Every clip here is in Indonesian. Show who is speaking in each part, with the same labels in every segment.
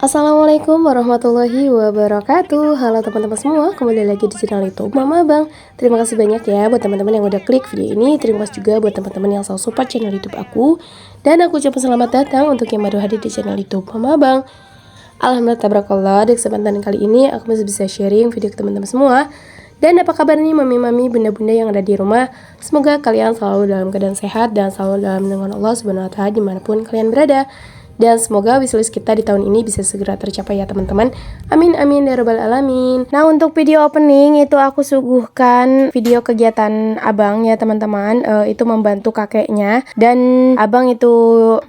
Speaker 1: Assalamualaikum warahmatullahi wabarakatuh. Halo teman-teman semua, kembali lagi di channel YouTube Mama Abang. Terima kasih banyak ya buat teman-teman yang udah klik video ini. Terima kasih juga buat teman-teman yang selalu support channel YouTube aku. Dan aku ucapkan selamat datang untuk yang baru hadir di channel YouTube Mama Abang. Alhamdulillah tabarakallah, di kesempatan kali ini aku masih bisa sharing video ke teman-teman semua. Dan apa kabar nih mami-mami, bunda-bunda yang ada di rumah? Semoga kalian selalu dalam keadaan sehat dan selalu dalam lindungan Allah Subhanahu wa Ta'ala dimanapun kalian berada. Dan semoga wishlist kita di tahun ini bisa segera tercapai ya teman-teman. Amin amin ya rabbal alamin. Nah, untuk video opening itu aku suguhkan video kegiatan abang ya teman-teman. Itu membantu kakeknya. Dan abang itu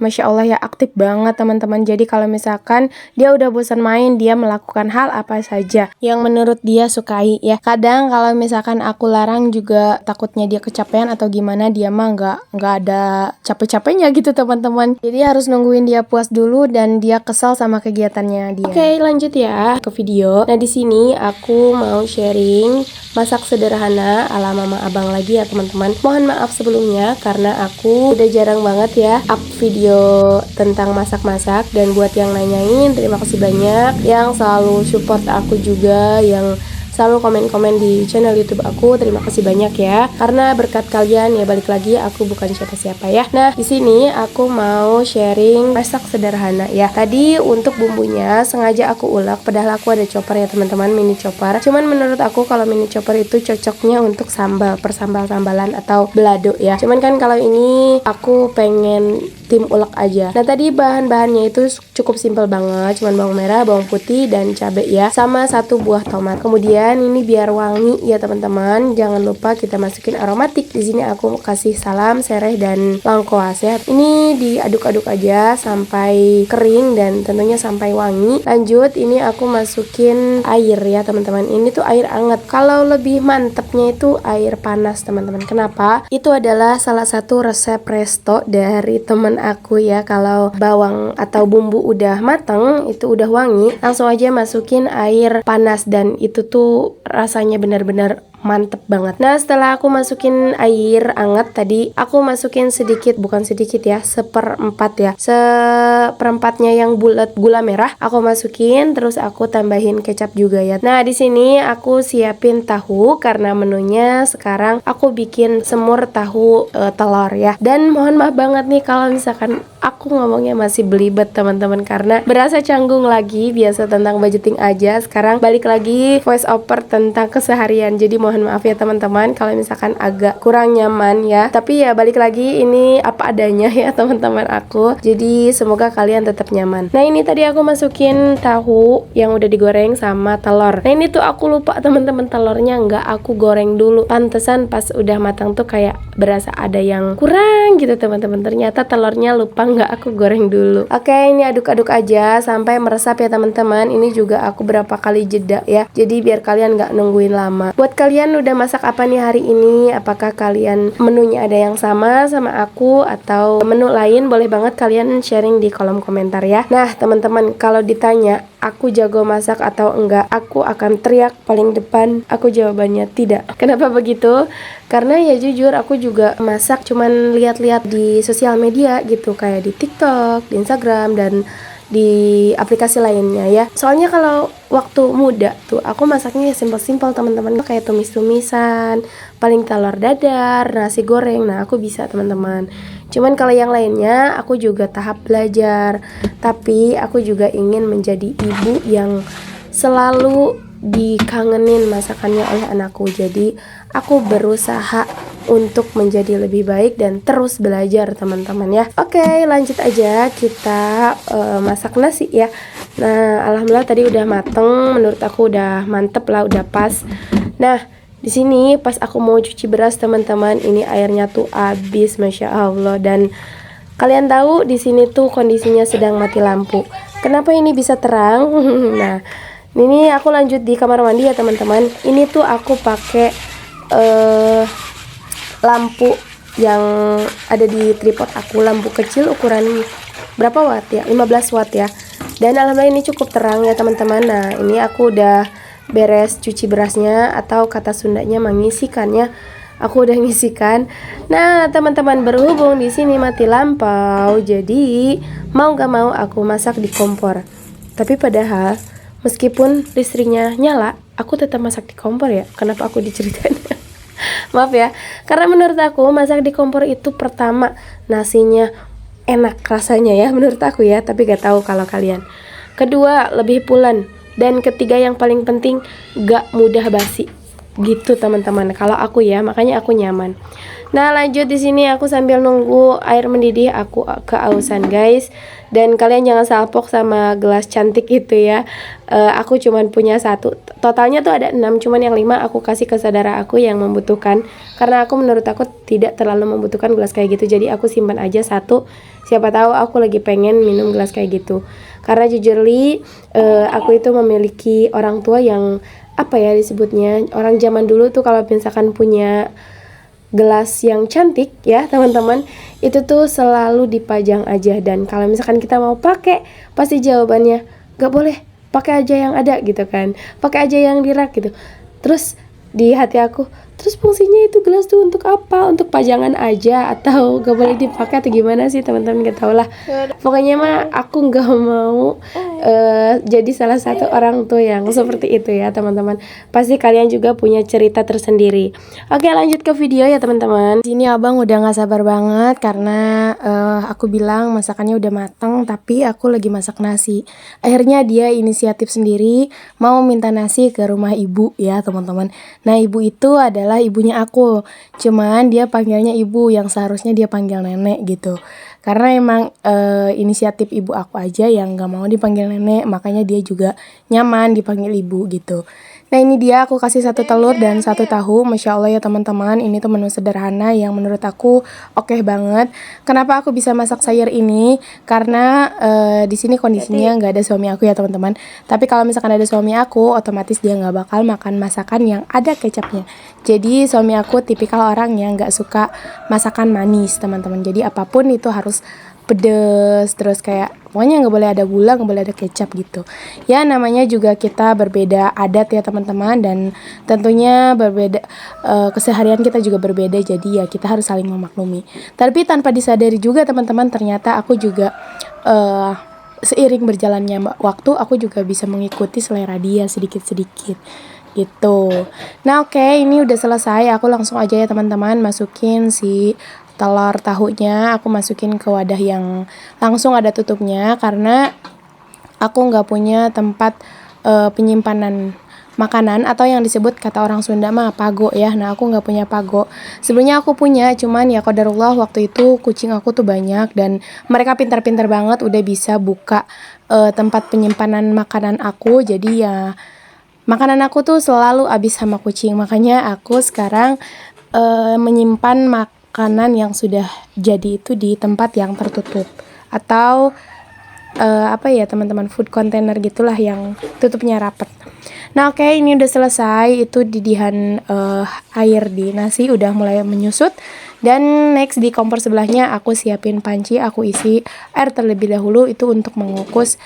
Speaker 1: Masya Allah ya aktif banget teman-teman. Jadi kalau misalkan dia udah bosan main, dia melakukan hal apa saja yang menurut dia sukai ya. Kadang kalau misalkan aku larang juga takutnya dia kecapean atau gimana, dia mah nggak ada capek-capeknya gitu teman-teman. Jadi harus nungguin dia puas dulu dan dia kesal sama kegiatannya dia. Oke, lanjut ya ke video. Nah, di sini aku mau sharing masak sederhana ala mama abang lagi ya teman-teman. Mohon maaf sebelumnya karena aku udah jarang banget ya up video tentang masak-masak. Dan buat yang nanyain, terima kasih banyak yang selalu support aku juga, yang selalu komen-komen di channel YouTube aku. Terima kasih banyak ya. Karena berkat kalian ya balik lagi aku bukan siapa-siapa ya. Nah, di sini aku mau sharing masak sederhana ya. Tadi untuk bumbunya sengaja aku ulek, padahal aku ada chopper ya teman-teman, mini chopper. Cuman menurut aku kalau mini chopper itu cocoknya untuk sambal, persambal-sambalan atau belado ya. Cuman kan kalau ini aku pengen tim ulek aja. Nah, tadi bahan-bahannya itu cukup simpel banget, cuman bawang merah, bawang putih dan cabai ya, sama 1 buah tomat. Kemudian ini biar wangi ya teman-teman, jangan lupa kita masukin aromatik. Di sini aku kasih salam, sereh dan lengkoas ya. Ini diaduk-aduk aja sampai kering dan tentunya sampai wangi. Lanjut, ini aku masukin air ya teman-teman. Ini tuh air anget. Kalau lebih mantepnya itu air panas teman-teman. Kenapa? Itu adalah salah satu resep resto dari temen aku ya. Kalau bawang atau bumbu udah mateng, itu udah wangi, langsung aja masukin air panas dan itu tuh rasanya benar-benar mantep banget. Nah, setelah aku masukin air anget tadi, aku masukin sedikit, bukan sedikit ya, 1/4 ya, 1/4-nya yang bulat gula merah aku masukin, terus aku tambahin kecap juga ya. Nah, di sini aku siapin tahu karena menunya sekarang aku bikin semur tahu telur ya. Dan mohon maaf banget nih kalau misalkan aku ngomongnya masih belibet teman-teman, karena berasa canggung lagi. Biasa tentang budgeting aja, sekarang balik lagi voice over tentang keseharian. Jadi mohon maaf ya teman-teman kalau misalkan agak kurang nyaman ya. Tapi ya balik lagi, ini apa adanya ya teman-teman aku. Jadi semoga kalian tetap nyaman. Nah, ini tadi aku masukin tahu yang udah digoreng sama telur. Nah, ini tuh aku lupa teman-teman, telurnya nggak aku goreng dulu. Pantesan pas udah matang tuh kayak berasa ada yang kurang gitu teman-teman. Ternyata telurnya lupa nggak aku goreng dulu. Oke, ini aduk-aduk aja sampai meresap ya teman-teman. Ini juga aku berapa kali jeda ya. Jadi biar kalian nggak nungguin lama. Buat kalian udah masak apa nih hari ini? Apakah kalian menunya ada yang sama aku atau menu lain? Boleh banget kalian sharing di kolom komentar ya. Nah teman-teman, kalau ditanya aku jago masak atau enggak, aku akan teriak paling depan, aku jawabannya tidak. Kenapa begitu? Karena ya jujur aku juga masak cuman lihat-lihat di sosial media gitu, kayak di TikTok, di Instagram, dan di aplikasi lainnya ya. Soalnya kalau waktu muda tuh aku masaknya simpel-simpel teman-teman, kayak tumis-tumisan, paling telur dadar, nasi goreng. Nah, aku bisa teman-teman. Cuman kalau yang lainnya aku juga tahap belajar. Tapi aku juga ingin menjadi ibu yang selalu dikangenin masakannya oleh anakku. Jadi aku berusaha untuk menjadi lebih baik dan terus belajar teman-teman ya. Oke, lanjut aja kita masak nasi ya. Nah, alhamdulillah tadi udah mateng, menurut aku udah mantep lah, udah pas. Nah, di sini pas aku mau cuci beras teman-teman, ini airnya tuh habis, Masya Allah. Dan kalian tahu di sini tuh kondisinya sedang mati lampu. Kenapa ini bisa terang? Nah, ini aku lanjut di kamar mandi ya teman-teman. Ini tuh aku pakai lampu yang ada di tripod aku, lampu kecil ukuran berapa watt ya, 15 watt ya. Dan alhamdulillah ini cukup terang ya teman-teman. Nah, ini aku udah beres cuci berasnya, atau kata Sundanya mengisikannya. Aku udah ngisikan. Nah teman-teman, berhubung di sini mati lampau, jadi mau gak mau aku masak di kompor. Tapi padahal meskipun listriknya nyala, aku tetap masak di kompor ya. Kenapa aku diceritain? Maaf ya, karena menurut aku masak di kompor itu pertama nasinya enak rasanya ya menurut aku ya, tapi gak tahu kalau kalian. Kedua, lebih pulen. Dan ketiga yang paling penting, gak mudah basi. Gitu teman-teman. Kalau aku ya, makanya aku nyaman. Nah, lanjut di sini aku sambil nunggu air mendidih, aku keausan guys. Dan kalian jangan salpok sama gelas cantik itu ya. Aku cuman punya satu. Totalnya tuh ada 6, cuman yang 5 aku kasih ke saudara aku yang membutuhkan. Karena aku menurut aku tidak terlalu membutuhkan gelas kayak gitu. Jadi aku simpan aja satu. Siapa tahu aku lagi pengen minum gelas kayak gitu. Karena jujurly aku itu memiliki orang tua yang apa ya disebutnya, orang zaman dulu tuh kalau misalkan punya gelas yang cantik ya teman-teman, itu tuh selalu dipajang aja. Dan kalau misalkan kita mau pakai, pasti jawabannya gak boleh, pakai aja yang ada gitu kan, pakai aja yang di rak gitu. Terus di hati aku, terus fungsinya itu gelas tuh untuk apa? Untuk pajangan aja atau gak boleh dipakai atau gimana sih teman-teman, gak tau lah. Pokoknya mah aku gak mau jadi salah satu orang tua yang seperti itu ya teman-teman. Pasti kalian juga punya cerita tersendiri. Oke, lanjut ke video ya teman-teman. Sini abang udah gak sabar banget karena aku bilang masakannya udah mateng, tapi aku lagi masak nasi. Akhirnya dia inisiatif sendiri mau minta nasi ke rumah ibu ya teman-teman. Nah, ibu itu adalah ibunya aku. Cuman dia panggilnya ibu, yang seharusnya dia panggil nenek gitu. Karena emang inisiatif ibu aku aja yang gak mau dipanggil nenek, makanya dia juga nyaman dipanggil ibu gitu. Nah, ini dia aku kasih 1 telur dan 1 tahu. Masya Allah ya teman-teman, ini tuh menu sederhana yang menurut aku oke banget. Kenapa aku bisa masak sayur ini? Karena di sini kondisinya nggak ada suami aku ya teman-teman. Tapi kalau misalkan ada suami aku, otomatis dia nggak bakal makan masakan yang ada kecapnya. Jadi suami aku tipikal orang yang nggak suka masakan manis teman-teman. Jadi apapun itu harus pedes, terus kayak pokoknya nggak boleh ada gula, nggak boleh ada kecap gitu ya. Namanya juga kita berbeda adat ya teman-teman, dan tentunya berbeda keseharian kita juga berbeda, jadi ya kita harus saling memaklumi. Tapi tanpa disadari juga teman-teman, ternyata aku juga seiring berjalannya waktu aku juga bisa mengikuti selera dia sedikit-sedikit gitu. Nah, oke, ini udah selesai. Aku langsung aja ya teman-teman masukin si telur tahunya, aku masukin ke wadah yang langsung ada tutupnya karena aku nggak punya tempat penyimpanan makanan atau yang disebut kata orang Sunda mah pago ya. Nah, aku nggak punya pago. Sebenarnya aku punya, cuman ya qadarullah waktu itu kucing aku tuh banyak dan mereka pintar-pintar banget udah bisa buka tempat penyimpanan makanan aku. Jadi ya makanan aku tuh selalu habis sama kucing. Makanya aku sekarang menyimpan makanan yang sudah jadi itu di tempat yang tertutup atau apa ya teman-teman, food container gitulah yang tutupnya rapet. Nah, oke, ini udah selesai. Itu didihan air di nasi udah mulai menyusut. Dan next di kompor sebelahnya aku siapin panci, aku isi air terlebih dahulu itu untuk mengukus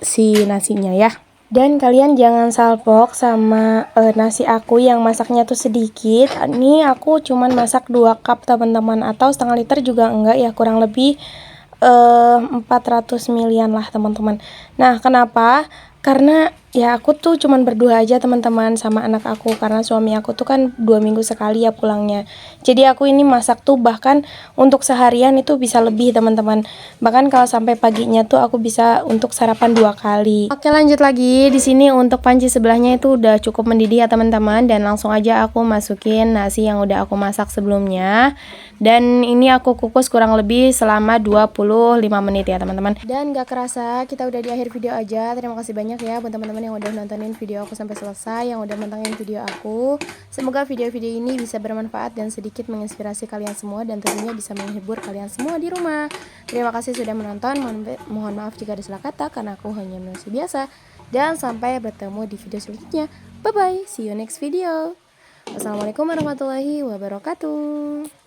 Speaker 1: si nasinya ya. Dan kalian jangan salpok sama nasi aku yang masaknya tuh sedikit. Ini aku cuman masak 2 cup teman-teman, atau setengah liter juga enggak ya, kurang lebih 400 milian lah teman-teman. Nah, kenapa? Karena ya aku tuh cuman berdua aja teman-teman sama anak aku, karena suami aku tuh kan 2 minggu sekali ya pulangnya. Jadi aku ini masak tuh bahkan untuk seharian itu bisa lebih teman-teman. Bahkan kalau sampai paginya tuh aku bisa untuk sarapan 2 kali. Oke, lanjut lagi. Di sini untuk panci sebelahnya itu udah cukup mendidih ya teman-teman, dan langsung aja aku masukin nasi yang udah aku masak sebelumnya. Dan ini aku kukus kurang lebih selama 25 menit ya teman-teman. Dan gak kerasa kita udah di akhir video aja. Terima kasih banyak ya buat teman-teman yang udah nontonin video aku sampai selesai, yang udah nontonin video aku. Semoga video-video ini bisa bermanfaat dan sedikit menginspirasi kalian semua, dan tentunya bisa menghibur kalian semua di rumah. Terima kasih sudah menonton. Mohon maaf jika ada salah kata karena aku hanya manusia biasa. Dan sampai bertemu di video selanjutnya. Bye bye, see you next video. Wassalamualaikum warahmatullahi wabarakatuh.